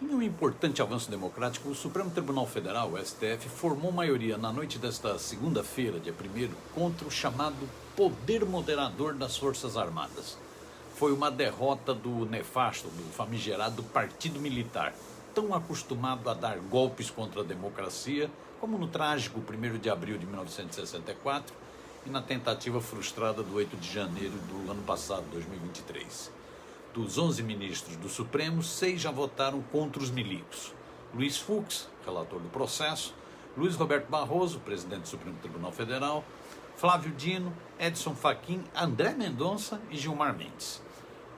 Em um importante avanço democrático, o Supremo Tribunal Federal, o STF, formou maioria na noite desta segunda-feira, dia 1º, contra o chamado poder moderador das Forças Armadas. Foi uma derrota do nefasto, do famigerado Partido Militar, tão acostumado a dar golpes contra a democracia, como no trágico 1º de abril de 1964 e na tentativa frustrada do 8 de janeiro do ano passado, 2023. Dos 11 ministros do Supremo, 6 já votaram contra os milicos. Luiz Fux, relator do processo, Luiz Roberto Barroso, presidente do Supremo Tribunal Federal, Flávio Dino, Edson Fachin, André Mendonça e Gilmar Mendes.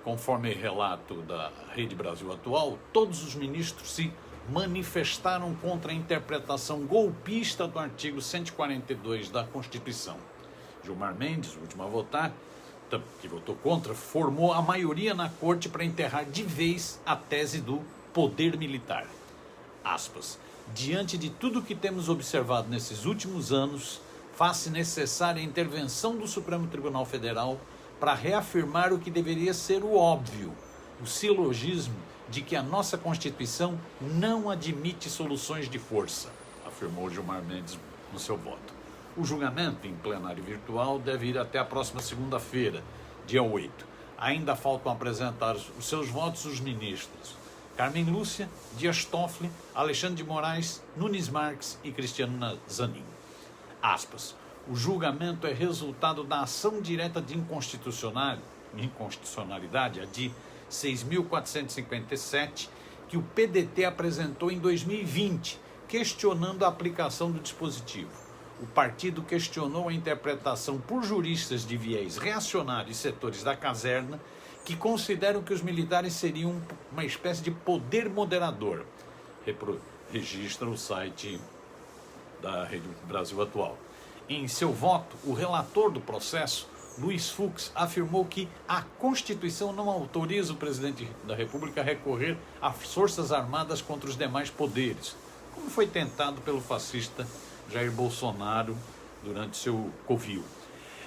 Conforme relato da Rede Brasil Atual, todos os ministros se manifestaram contra a interpretação golpista do artigo 142 da Constituição. Gilmar Mendes, o último a votar, que votou contra, formou a maioria na corte para enterrar de vez a tese do poder militar. Aspas. Diante de tudo que temos observado nesses últimos anos, faz-se necessária a intervenção do Supremo Tribunal Federal para reafirmar o que deveria ser o óbvio, o silogismo de que a nossa Constituição não admite soluções de força, afirmou Gilmar Mendes no seu voto. O julgamento em plenário virtual deve ir até a próxima segunda-feira, dia 8. Ainda faltam apresentar os seus votos os ministros Carmen Lúcia, Dias Toffoli, Alexandre de Moraes, Nunes Marques e Cristiano Zanin. Aspas. O julgamento é resultado da ação direta de inconstitucionalidade, a de 6.457, que o PDT apresentou em 2020, questionando a aplicação do dispositivo. O partido questionou a interpretação por juristas de viés reacionário e setores da caserna que consideram que os militares seriam uma espécie de poder moderador. Registra o site da Rede Brasil Atual. Em seu voto, o relator do processo, Luiz Fux, afirmou que a Constituição não autoriza o presidente da República a recorrer às Forças Armadas contra os demais poderes, como foi tentado pelo fascista Jair Bolsonaro durante seu covil.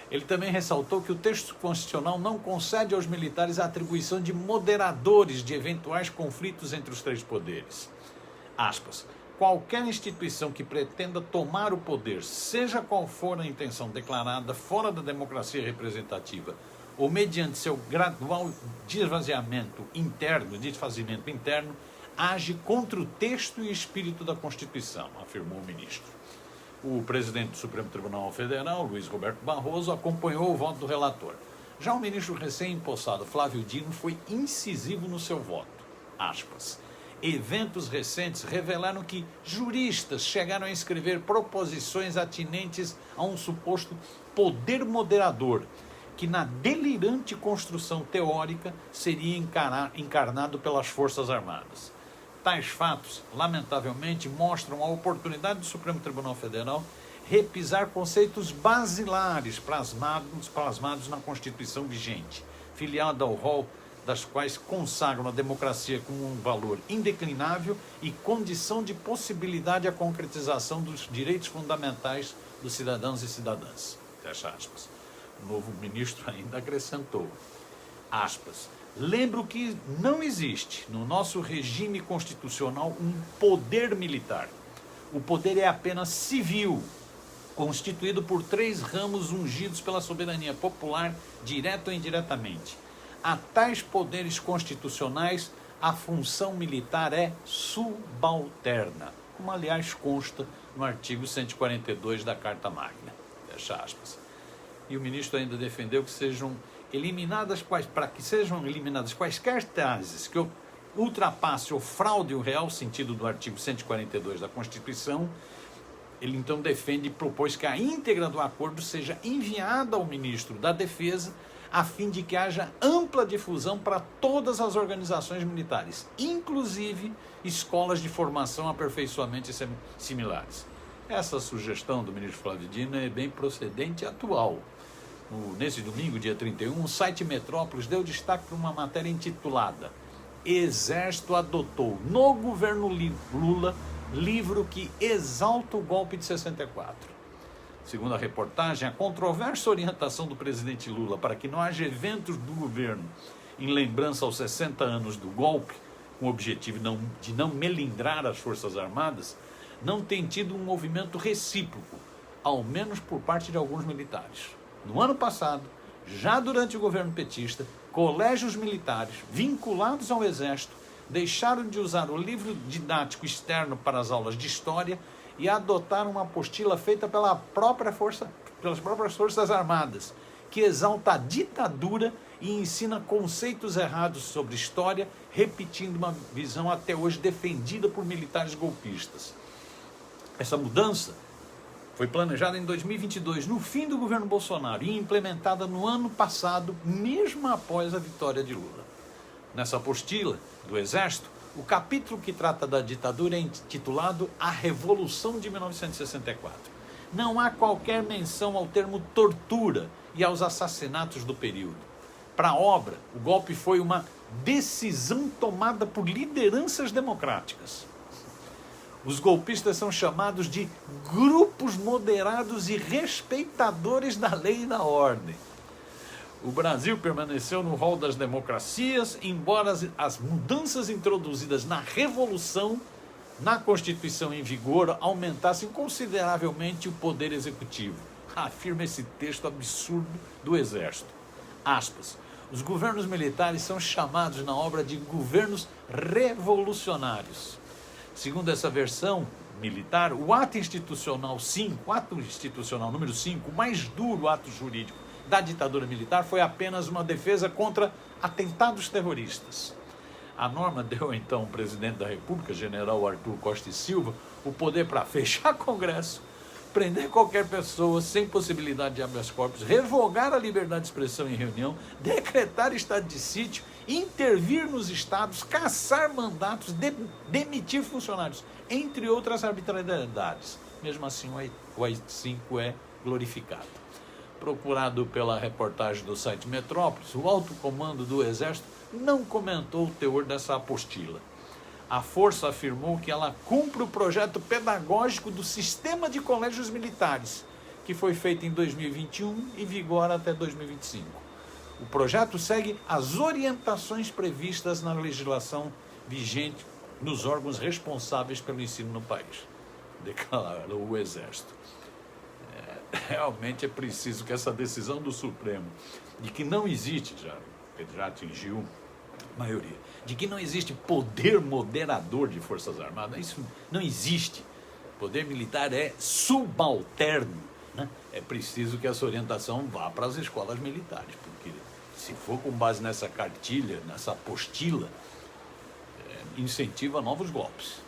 Ele também ressaltou que o texto constitucional não concede aos militares a atribuição de moderadores de eventuais conflitos entre os três poderes. Aspas. Qualquer instituição que pretenda tomar o poder, seja qual for a intenção declarada fora da democracia representativa ou mediante seu gradual desvaziamento interno, age contra o texto e espírito da Constituição, afirmou o ministro. O presidente do Supremo Tribunal Federal, Luiz Roberto Barroso, acompanhou o voto do relator. Já o ministro recém-impossado Flávio Dino foi incisivo no seu voto. Aspas. Eventos recentes revelaram que juristas chegaram a escrever proposições atinentes a um suposto poder moderador, que na delirante construção teórica seria encarnado pelas Forças Armadas. Tais fatos, lamentavelmente, mostram a oportunidade do Supremo Tribunal Federal repisar conceitos basilares plasmados na Constituição vigente, filiada ao rol das quais consagram a democracia como um valor indeclinável e condição de possibilidade à concretização dos direitos fundamentais dos cidadãos e cidadãs. Fecha aspas. O novo ministro ainda acrescentou, aspas, lembro que não existe no nosso regime constitucional um poder militar. O poder é apenas civil, constituído por 3 ramos ungidos pela soberania popular, direta ou indiretamente. A tais poderes constitucionais, a função militar é subalterna, como aliás consta no artigo 142 da Carta Magna. Fecha aspas. E o ministro ainda defendeu que sejam eliminadas quaisquer teses que ultrapasse ou fraude o real sentido do artigo 142 da Constituição. Ele então defende e propôs que a íntegra do acordo seja enviada ao ministro da Defesa a fim de que haja ampla difusão para todas as organizações militares, inclusive escolas de formação, aperfeiçoamento e similares. Essa sugestão do ministro Flávio Dino é bem procedente e atual. Nesse domingo, dia 31, o site Metrópolis deu destaque para uma matéria intitulada Exército adotou no governo Lula livro que exalta o golpe de 64. Segundo a reportagem, a controversa orientação do presidente Lula para que não haja eventos do governo em lembrança aos 60 anos do golpe com o objetivo de não melindrar as Forças Armadas, não tem tido um movimento recíproco, ao menos por parte de alguns militares. No ano passado, já durante o governo petista, colégios militares vinculados ao Exército deixaram de usar o livro didático externo para as aulas de história e adotaram uma apostila feita pelas próprias Forças Armadas, que exalta a ditadura e ensina conceitos errados sobre história, repetindo uma visão até hoje defendida por militares golpistas. Essa mudança foi planejada em 2022, no fim do governo Bolsonaro, e implementada no ano passado, mesmo após a vitória de Lula. Nessa apostila do Exército, o capítulo que trata da ditadura é intitulado A Revolução de 1964. Não há qualquer menção ao termo tortura e aos assassinatos do período. Para a obra, o golpe foi uma decisão tomada por lideranças democráticas. Os golpistas são chamados de grupos moderados e respeitadores da lei e da ordem. O Brasil permaneceu no rol das democracias, embora as mudanças introduzidas na Revolução, na Constituição em vigor, aumentassem consideravelmente o poder executivo. Afirma esse texto absurdo do Exército. Aspas. Os governos militares são chamados na obra de governos revolucionários. Segundo essa versão militar, o ato institucional número 5, o mais duro ato jurídico da ditadura militar, foi apenas uma defesa contra atentados terroristas. A norma deu então ao presidente da República, general Arthur Costa e Silva, o poder para fechar Congresso, prender qualquer pessoa sem possibilidade de habeas corpus, revogar a liberdade de expressão em reunião, decretar estado de sítio, intervir nos estados, cassar mandatos, demitir funcionários, entre outras arbitrariedades. Mesmo assim, o AI-5 é glorificado. Procurado pela reportagem do site Metrópolis, o alto comando do Exército não comentou o teor dessa apostila. A Força afirmou que ela cumpre o projeto pedagógico do Sistema de Colégios Militares, que foi feito em 2021 e vigora até 2025. O projeto segue as orientações previstas na legislação vigente nos órgãos responsáveis pelo ensino no país, declarou o Exército. Realmente é preciso que essa decisão do Supremo, de que não existe, ele já atingiu maioria, de que não existe poder moderador de Forças Armadas, isso não existe. Poder militar é subalterno, né? É preciso que essa orientação vá para as escolas militares, porque se for com base nessa cartilha, nessa apostila, incentiva novos golpes.